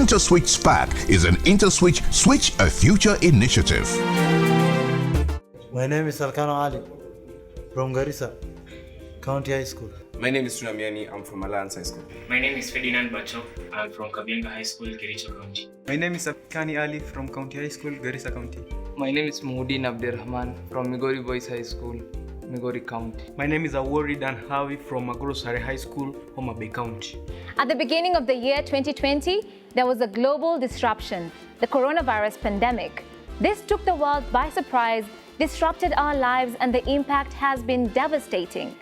InterswitchSPAK is an IntersWitch Switch a Future initiative. My name is Alkano Ali from Garissa County High School. My name is Tunamiani. I'm from Alliance High School. My name is Ferdinand Bacho. I'm from Kabianga High School, Kericho County. My name is Abkani Ali from County High School, Garissa County. My name is Muhuddin Abdirrahman from Migori Boys High School, Migori County. My name is Awori Danhawi from Magorosare High School, Homa Bay County. At the beginning of the year 2020, there was a global disruption, the coronavirus pandemic. This took the world by surprise, disrupted our lives, and the impact has been devastating.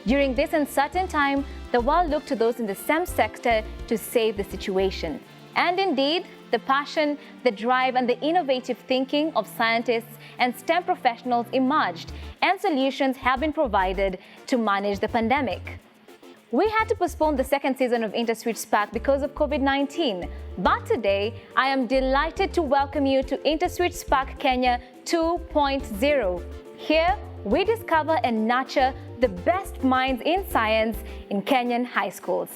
During this uncertain time, the world looked to those in the STEM sector to save the situation. And indeed, the passion, the drive, and the innovative thinking of scientists and STEM professionals emerged, and solutions have been provided to manage the pandemic. We had to postpone the second season of InterswitchSPAK because of COVID-19. But today, I am delighted to welcome you to InterswitchSPAK Kenya 2.0. Here, we discover and nurture the best minds in science in Kenyan high schools.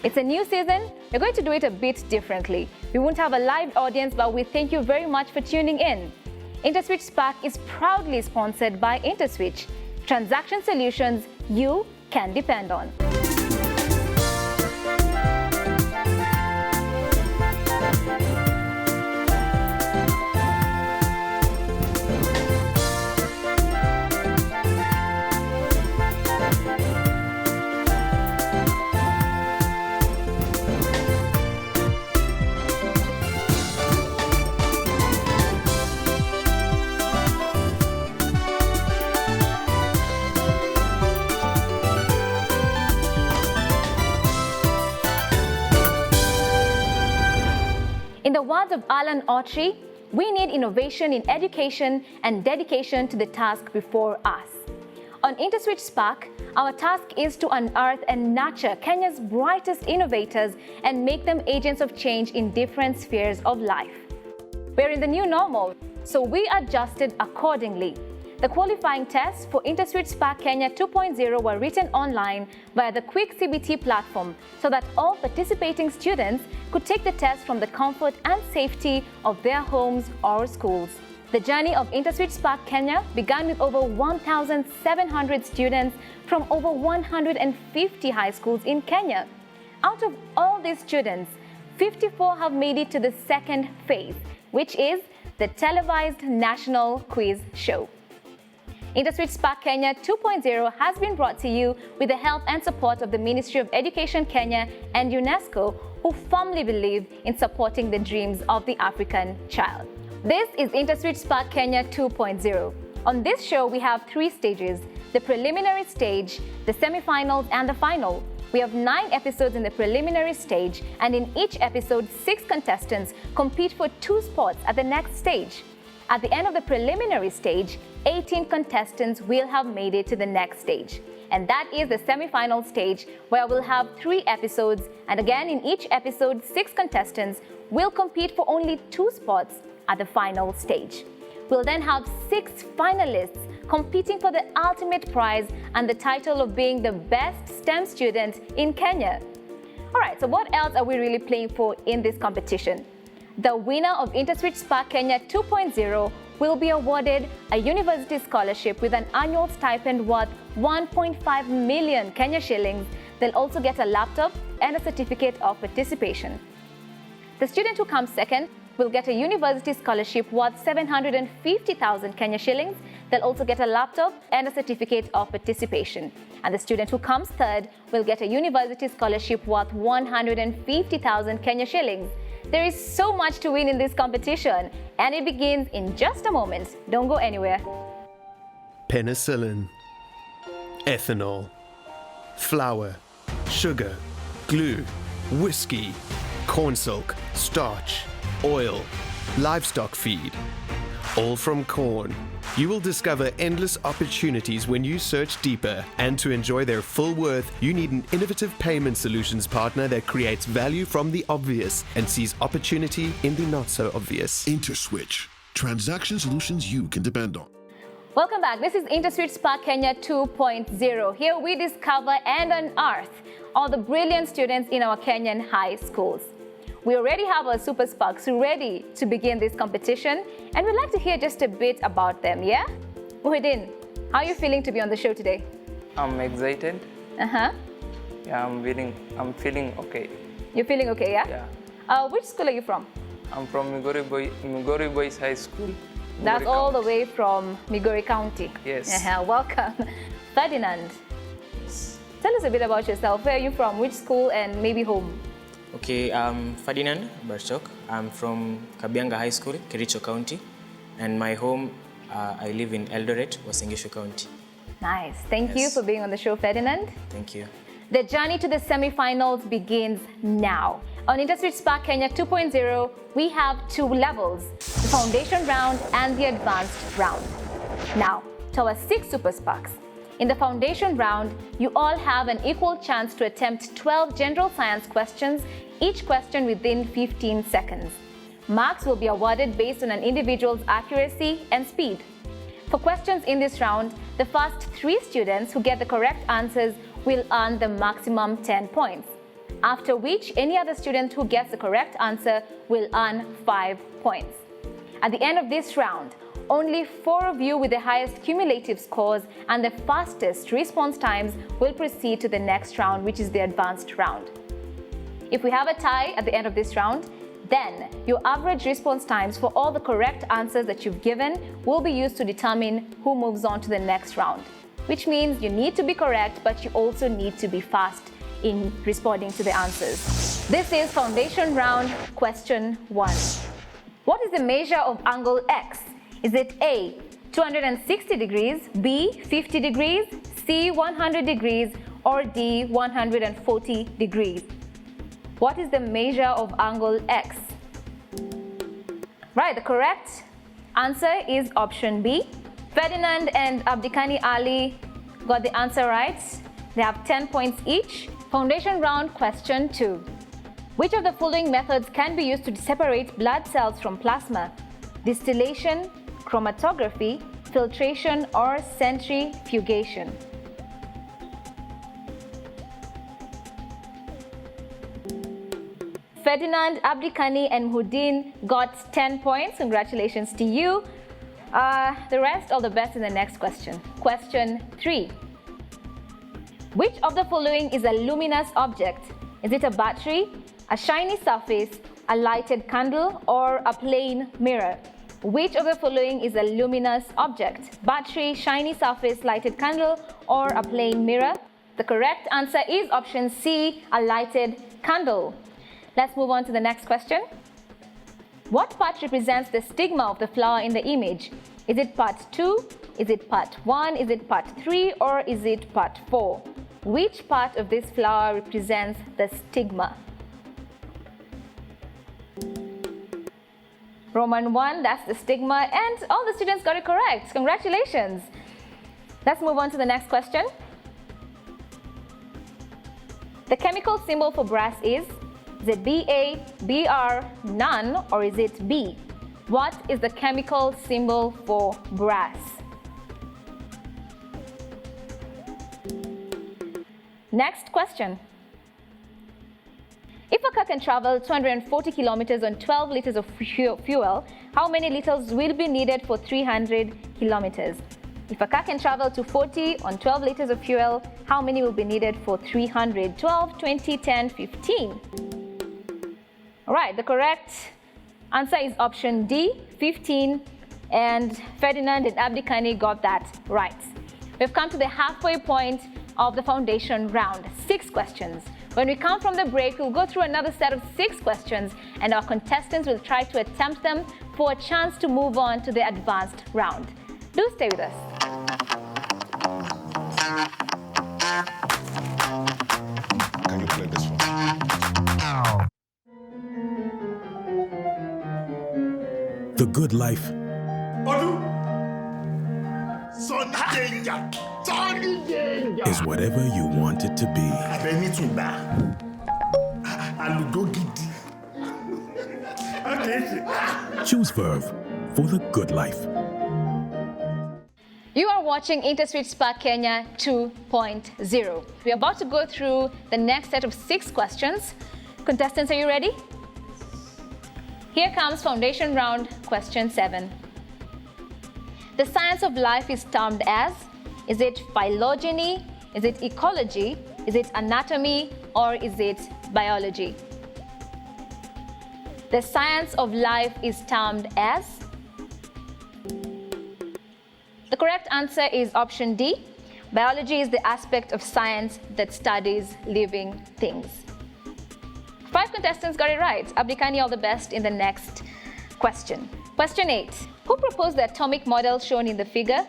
It's a new season. We're going to do it a bit differently. We won't have a live audience, but we thank you very much for tuning in. InterswitchSPAK is proudly sponsored by IntersWitch, transaction solutions you can depend on. In the words of Alan Autry, we need innovation in education and dedication to the task before us. On InterswitchSPAK, our task is to unearth and nurture Kenya's brightest innovators and make them agents of change in different spheres of life. We're in the new normal, so we adjusted accordingly. The qualifying tests for InterswitchSPAK Kenya 2.0 were written online via the Quick CBT platform so that all participating students could take the test from the comfort and safety of their homes or schools. The journey of InterswitchSPAK Kenya began with over 1,700 students from over 150 high schools in Kenya. Out of all these students, 54 have made it to the second phase, which is the televised national quiz show. InterswitchSPAK Kenya 2.0 has been brought to you with the help and support of the Ministry of Education Kenya and UNESCO, who firmly believe in supporting the dreams of the African child. This is InterswitchSPAK Kenya 2.0. On this show, we have three stages: the preliminary stage, the semi-finals, and the final. We have 9 episodes in the preliminary stage, and in each episode, 6 contestants compete for 2 spots at the next stage. At the end of the preliminary stage, 18 contestants will have made it to the next stage. And that is the semi-final stage, where we'll have 3 episodes, and again in each episode, 6 contestants will compete for only 2 spots at the final stage. We'll then have 6 finalists competing for the ultimate prize and the title of being the best STEM student in Kenya. All right, so what else are we really playing for in this competition? The winner of InterswitchSPAK Kenya 2.0 will be awarded a university scholarship with an annual stipend worth 1.5 million Kenya shillings. They'll also get a laptop and a certificate of participation. The student who comes second will get a university scholarship worth 750,000 Kenya shillings. They'll also get a laptop and a certificate of participation. And the student who comes third will get a university scholarship worth 150,000 Kenya shillings. There is so much to win in this competition, and it begins in just a moment. Don't go anywhere. Penicillin, ethanol, flour, sugar, glue, whiskey, corn silk, starch, oil, livestock feed, all from corn. You will discover endless opportunities when you search deeper, and to enjoy their full worth, you need an innovative payment solutions partner that creates value from the obvious and sees opportunity in the not so obvious. IntersWitch, transaction solutions you can depend on. Welcome back. This is InterswitchSPAK Kenya 2.0. Here we discover and unearth all the brilliant students in our Kenyan high schools. We already have our Super Sparks ready to begin this competition, and we'd like to hear just a bit about them, yeah? Muhyiddin, how are you feeling to be on the show today? I'm excited. Uh-huh. Yeah, I'm feeling okay. You're feeling okay, yeah? Yeah. Which school are you from? I'm from Migori Boys High School. That's Migori all the County. way from Migori County. Yes. Welcome. Ferdinand, tell us a bit about yourself. Where are you from? Which school and maybe home? Okay, I'm Ferdinand Barchok. I'm from Kabianga High School, Kericho County. And my home, I live in Eldoret, Uasin Gishu County. Nice. Thank you Yes. for being on the show, Ferdinand. Thank you. The journey to the semi-finals begins now. On InterswitchSPAK Kenya 2.0, we have two levels, the foundation round and the advanced round. Now, to our 6 Super Sparks. In the foundation round, you all have an equal chance to attempt 12 general science questions, each question within 15 seconds. Marks will be awarded based on an individual's accuracy and speed. For questions in this round, the first 3 students who get the correct answers will earn the maximum 10 points, after which any other student who gets the correct answer will earn 5 points. At the end of this round, only 4 of you with the highest cumulative scores and the fastest response times will proceed to the next round, which is the advanced round. If we have a tie at the end of this round, then your average response times for all the correct answers that you've given will be used to determine who moves on to the next round, which means you need to be correct, but you also need to be fast in responding to the answers. This is foundation round question 1. What is the measure of angle X? Is it A, 260 degrees, B, 50 degrees, C, 100 degrees, or D, 140 degrees? What is the measure of angle X? Right, the correct answer is option B. Ferdinand and Abdikani Ali got the answer right. They have 10 points each. Foundation round question 2. Which of the following methods can be used to separate blood cells from plasma? Distillation, chromatography, filtration, or centrifugation? Ferdinand, Abdikani, and Muhyiddin got 10 points. Congratulations to you. The rest, all the best in the next question. Question 3. Which of the following is a luminous object? Is it a battery, a shiny surface, a lighted candle, or a plain mirror? Which of the following is a luminous object? Battery, shiny surface, lighted candle, or a plain mirror? The correct answer is option C, a lighted candle. Let's move on to the next question. What part represents the stigma of the flower in the image? Is it part 2? Is it part 1? Is it part 3? Or is it part 4? Which part of this flower represents the stigma? Roman 1, that's the stigma, and all the students got it correct. Congratulations. Let's move on to the next question. The chemical symbol for brass is it BA, BR, none, or is it B? What is the chemical symbol for brass? Next question. If a car can travel 240 kilometers on 12 liters of fuel, how many liters will be needed for 300 kilometers? If a car can travel to 40 on 12 liters of fuel, how many will be needed for 300? 12, 20, 10, 15. All right, the correct answer is option D, 15, and Ferdinand and Abdikani got that right. We've come to the halfway point of the foundation round, 6 questions. When we come from the break, we'll go through another set of 6 questions, and our contestants will try to attempt them for a chance to move on to the advanced round. Do stay with us. Can you play this one? The good life is whatever you want it to be. Choose Verve for the good life. You are watching InterswitchSPAK Kenya 2.0. We're about to go through the next set of 6 questions. Contestants, are you ready? Here comes foundation round, question 7. The science of life is termed as, is it phylogeny, is it ecology, is it anatomy, or is it biology? The science of life is termed as? The correct answer is option D. Biology is the aspect of science that studies living things. 5 contestants got it right. Abdikani, all the best in the next question. Question 8. Who proposed the atomic model shown in the figure?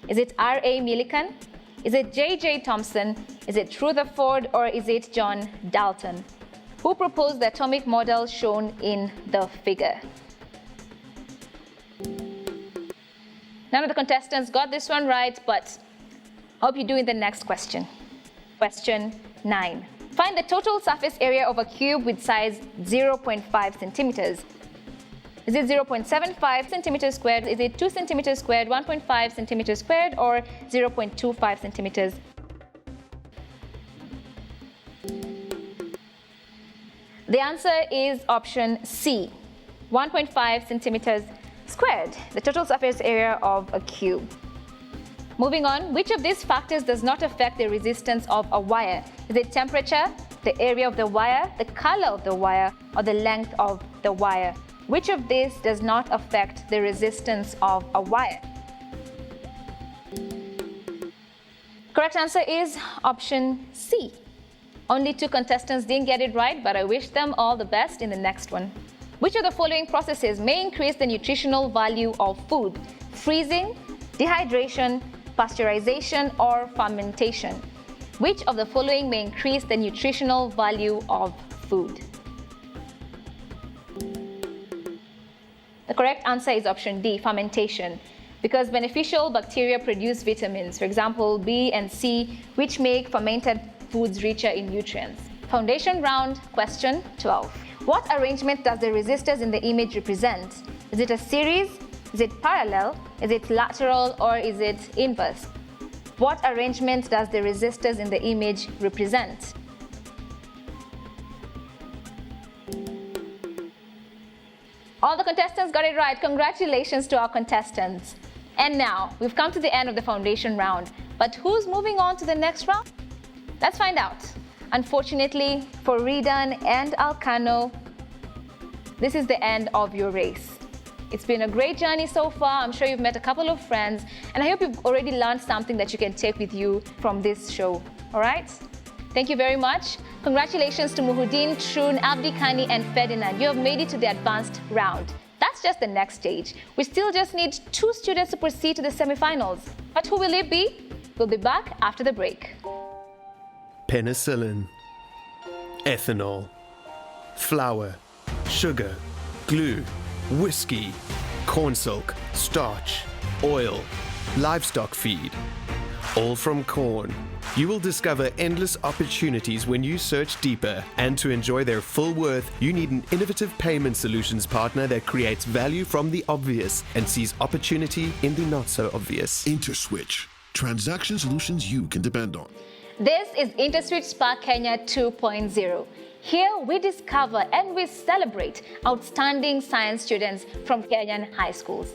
Is it R.A. Millikan? Is it J.J. Thomson? Is it Rutherford? Or is it John Dalton? Who proposed the atomic model shown in the figure? None of the contestants got this one right, but I hope you do in the next question. Question 9. Find the total surface area of a cube with size 0.5 centimeters. Is it 0.75 centimeters squared? Is it 2 centimeters squared, 1.5 centimeters squared, or 0.25 centimeters? The answer is option C, 1.5 centimeters squared, the total surface area of a cube. Moving on, which of these factors does not affect the resistance of a wire? Is it temperature, the area of the wire, the color of the wire, or the length of the wire? Which of these does not affect the resistance of a wire? Correct answer is option C. Only 2 contestants didn't get it right, but I wish them all the best in the next one. Which of the following processes may increase the nutritional value of food? Freezing, dehydration, pasteurization, or fermentation? Which of the following may increase the nutritional value of food? The correct answer is option D, fermentation, because beneficial bacteria produce vitamins, for example, B and C, which make fermented foods richer in nutrients. Foundation round, question 12. What arrangement does the resistors in the image represent? Is it a series? Is it parallel? Is it lateral? Or is it inverse? What arrangement does the resistors in the image represent? All the contestants got it right. Congratulations to our contestants. And now, we've come to the end of the foundation round. But who's moving on to the next round? Let's find out. Unfortunately, for Ridan and Alcano, this is the end of your race. It's been a great journey so far. I'm sure you've met a couple of friends, and I hope you've already learned something that you can take with you from this show. All right? Thank you very much. Congratulations to Muhuddin, Troon, Abdikani, and Ferdinand. You have made it to the advanced round. That's just the next stage. We still just need 2 students to proceed to the semifinals. But who will it be? We'll be back after the break. Penicillin, ethanol, flour, sugar, glue, whiskey, cornstalk, starch, oil, livestock feed, all from corn. You will discover endless opportunities when you search deeper, and to enjoy their full worth, you need an innovative payment solutions partner that creates value from the obvious and sees opportunity in the not so obvious. IntersWitch, transaction solutions you can depend on. This is InterswitchSPAK Kenya 2.0. Here we discover and we celebrate outstanding science students from Kenyan high schools.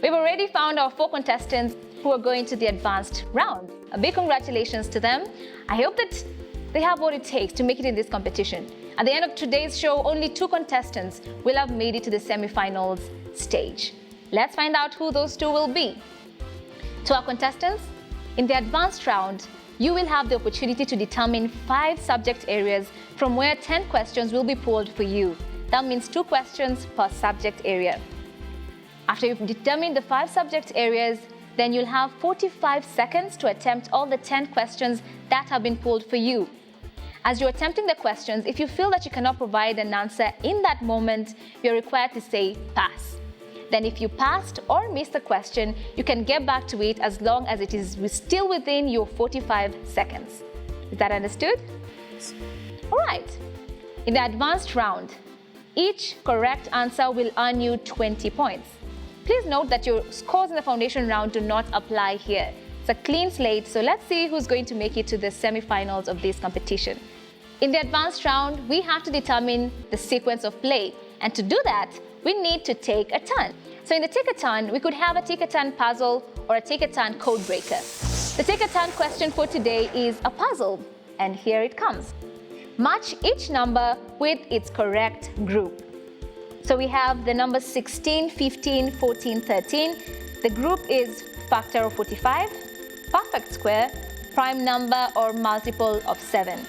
We've already found our 4 contestants who are going to the advanced round. A big congratulations to them. I hope that they have what it takes to make it in this competition. At the end of today's show, only 2 contestants will have made it to the semifinals stage. Let's find out who those 2 will be. To our contestants, in the advanced round, you will have the opportunity to determine 5 subject areas from where 10 questions will be pulled for you. That means 2 questions per subject area. After you've determined the 5 subject areas, then you'll have 45 seconds to attempt all the 10 questions that have been pulled for you. As you're attempting the questions, if you feel that you cannot provide an answer in that moment, you're required to say pass. Then if you passed or missed the question, you can get back to it as long as it is still within your 45 seconds. Is that understood? All right. In the advanced round, each correct answer will earn you 20 points. Please note that your scores in the foundation round do not apply here. It's a clean slate, so let's see who's going to make it to the semifinals of this competition. In the advanced round, we have to determine the sequence of play, And to do that, we need to take a turn. So in the take a turn, we could have a take a turn puzzle or a take a turn code breaker. The take a turn question for today is a puzzle, and here it comes. Match each number with its correct group. So we have the numbers 16, 15, 14, 13. The group is factor of 45, perfect square, prime number or multiple of 7.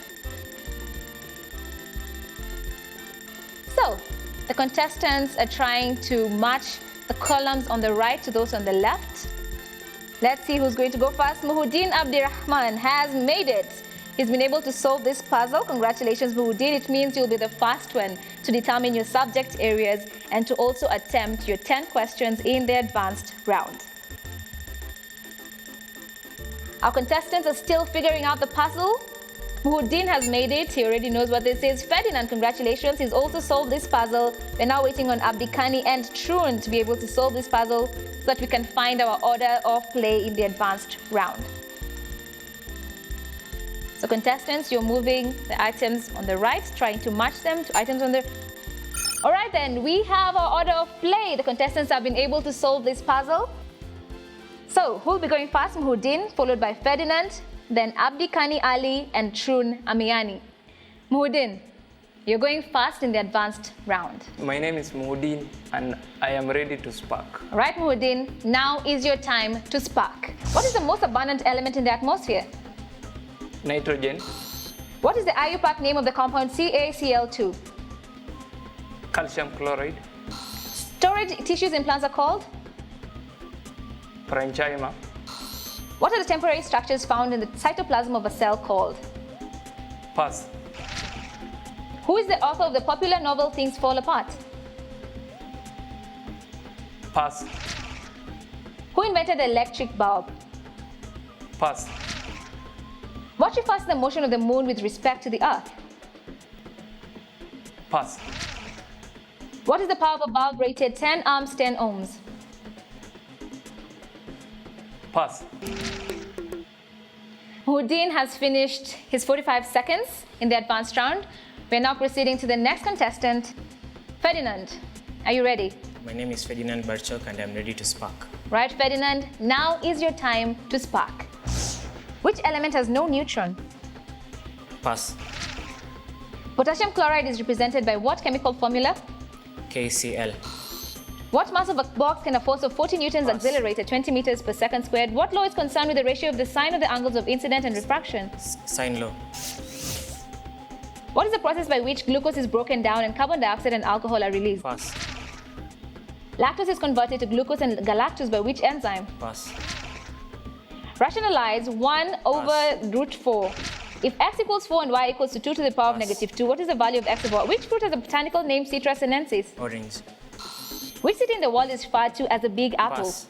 So the contestants are trying to match the columns on the right to those on the left. Let's see who's going to go first. Muhuddin Abdirahman has made it. He's been able to solve this puzzle. Congratulations, Muhuddin. It means you'll be the first one to determine your subject areas and to also attempt your 10 questions in the advanced round. Our contestants are still figuring out the puzzle. Muhuddin has made it. He already knows what this is. Ferdinand, congratulations. He's also solved this puzzle. We're now waiting on Abdikani and Trun to be able to solve this puzzle so that we can find our order of play in the advanced round. So contestants, you're moving the items on the right, trying to match them to items on the... All right then, we have our order of play. The contestants have been able to solve this puzzle. So who will be going first? Muhuddin, followed by Ferdinand, then Abdikani Ali and Trun Amiani. Muhuddin, you're going first in the advanced round. My name is Muhuddin and I am ready to spark. All right, Muhuddin, now is your time to spark. What is the most abundant element in the atmosphere? Nitrogen. What is the IUPAC name of the compound CaCl2? Calcium chloride. Storage tissues in plants are called? Parenchyma. What are the temporary structures found in the cytoplasm of a cell called? Pass. Who is the author of the popular novel Things Fall Apart? Pass. Who invented the electric bulb? Pass. What refers to the motion of the moon with respect to the earth? Pass. What is the power of a bulb rated 10 amps, 10 ohms? Pass. Muhuddin has finished his 45 seconds in the advanced round. We're now proceeding to the next contestant. Ferdinand, are you ready? My name is Ferdinand Barchok and I'm ready to spark. Right, Ferdinand, now is your time to spark. Which element has no neutron? Pass. Potassium chloride is represented by what chemical formula? KCl. What mass of a box can a force of 40 newtons Pass. accelerate at 20 meters per second squared? What law is concerned with the ratio of the sine of the angles of incident and refraction? Sine law. What is the process by which glucose is broken down and carbon dioxide and alcohol are released? Pass. Lactose is converted to glucose and galactose by which enzyme? Pass. Rationalize 1 over root 4. If x equals 4 and y equals to 2 to the power of Pass. negative 2, what is the value of x about? Which fruit has a botanical name Citrus sinensis? Orange. Which city in the world is referred to as the Big Apple? Pass.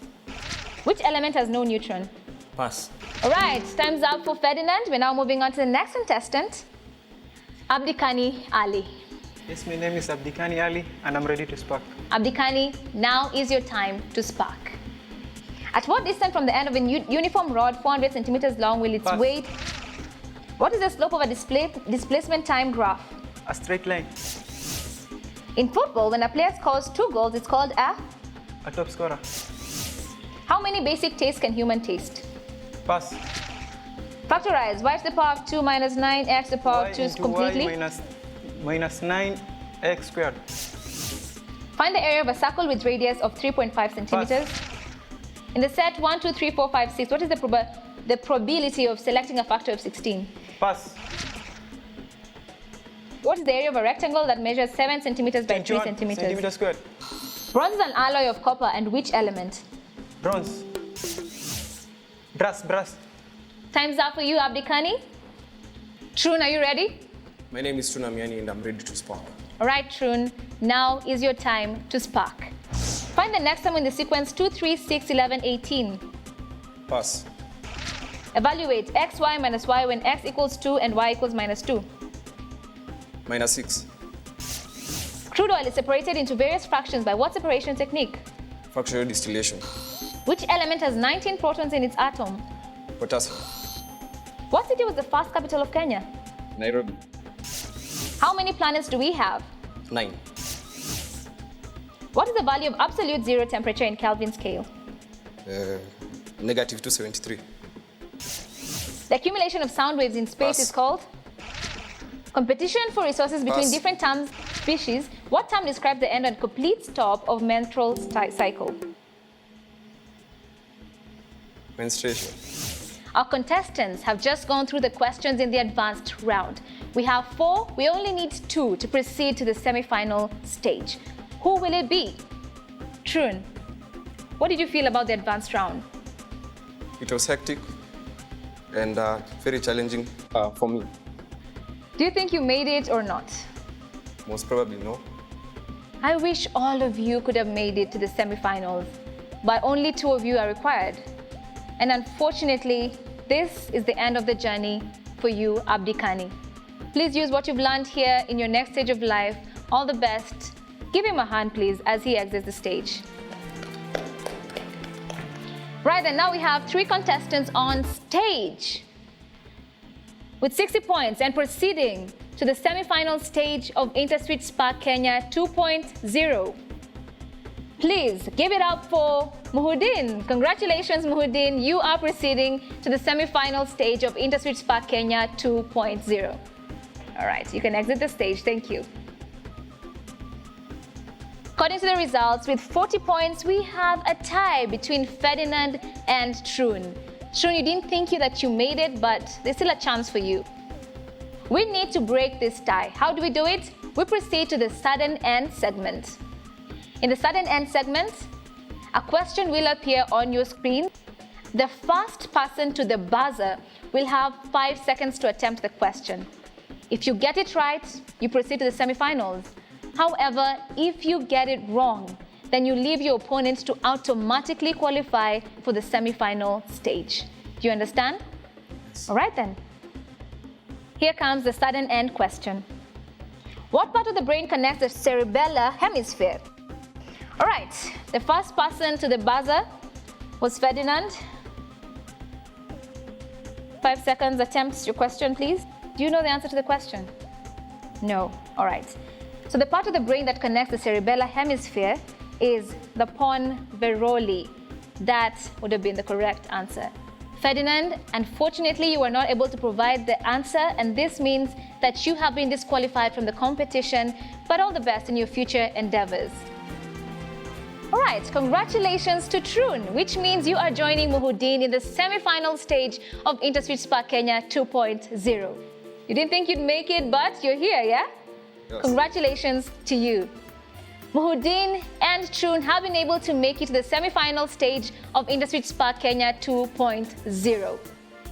Which element has no neutron? Pass. All right, time's up for Ferdinand. We're now moving on to the next contestant, Abdikani Ali. Yes, my name is Abdikani Ali and I'm ready to spark. Abdikani, now is your time to spark. At what distance from the end of a uniform rod 400 centimeters long will its Pass. weight? What is the slope of a displacement time graph? A straight line. In football, when a player scores 2 goals, it's called a... A top scorer. How many basic tastes can human taste? Pass. Factorize y to the power of 2 minus 9x to the power Y of 2 into completely. y minus 9x squared. Find the area of a circle with radius of 3.5 centimeters. In the set 1, 2, 3, 4, 5, 6, what is the probability of selecting a factor of 16? Pass. What is the area of a rectangle that measures 7 centimeters by 3 centimeters? Centimeter squared. Bronze is an alloy of copper and which element? Bronze. Brass. Time's up for you, Abdikani. Trun, are you ready? My name is Trun Amiani and I'm ready to spark. All right, Trun, now is your time to spark. Find the next sum in the sequence 2, 3, 6, 11, 18. Pass. Evaluate x, y minus y when x equals 2 and y equals minus 2. Minus 6. Crude oil is separated into various fractions by what separation technique? Fractional distillation. Which element has 19 protons in its atom? Potassium. What city was the first capital of Kenya? Nairobi. How many planets do we have? 9. What is the value of absolute zero temperature in Kelvin scale? Negative 273. The accumulation of sound waves in space Pass. is called? Competition for resources between Pass. different species. What term describes the end and complete stop of menstrual cycle? Menstruation. Our contestants have just gone through the questions in the advanced round. We have 4, we only need 2 to proceed to the semi-final stage. Who will it be? Trun, what did you feel about the advanced round? It was hectic and very challenging for me. Do you think you made it or not? Most probably no. I wish all of you could have made it to the semi-finals, but only 2 of you are required. And unfortunately, this is the end of the journey for you, Abdikani. Please use what you've learned here in your next stage of life. All the best. Give him a hand, please, as he exits the stage. Right, and now we have 3 contestants on stage with 60 points and proceeding to the semi-final stage of InterswitchSPAK Kenya 2.0. Please give it up for Muhudin. Congratulations, Muhudin. You are proceeding to the semi-final stage of InterswitchSPAK Kenya 2.0. All right, you can exit the stage. Thank you. According to the results, with 40 points, we have a tie between Ferdinand and Trun. Trun, you didn't think that you made it, but there's still a chance for you. We need to break this tie. How do we do it? We proceed to the sudden end segment. In the sudden end segment, a question will appear on your screen. The first person to the buzzer will have 5 seconds to attempt the question. If you get it right, you proceed to the semifinals. However, if you get it wrong, then you leave your opponent to automatically qualify for the semifinal stage. Do you understand? Yes. All right then. Here comes the sudden end question. What part of the brain connects the cerebellar hemisphere? All right, the first person to the buzzer was Ferdinand. 5 seconds, attempt your question, please. Do you know the answer to the question? No. All right. So the part of the brain that connects the cerebellar hemisphere is the pons veroli. That would have been the correct answer. Ferdinand, unfortunately, you were not able to provide the answer, and this means that you have been disqualified from the competition, but all the best in your future endeavors. All right, congratulations to Trun, which means you are joining Muhudin in the semi-final stage of InterswitchSPAK Kenya 2.0. You didn't think you'd make it, but you're here, yeah? Yes. Congratulations to you. Muhudin and Trun have been able to make it to the semi-final stage of InterswitchSPAK Kenya 2.0.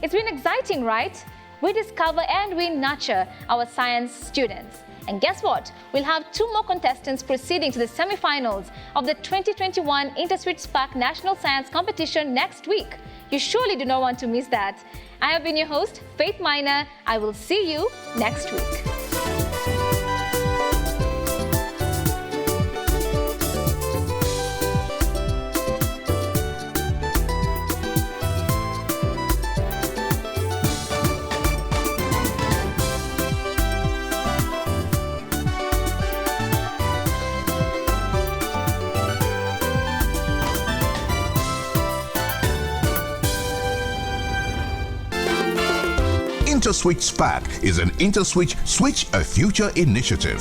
It's been exciting, right? We discover and we nurture our science students. And guess what? We'll have 2 more contestants proceeding to the semi-finals of the 2021 InterswitchSPAK National Science Competition next week. You surely do not want to miss that. I have been your host, Faith Minor. I will see you next week. InterswitchSPAK is an Interswitch Switch a Future initiative.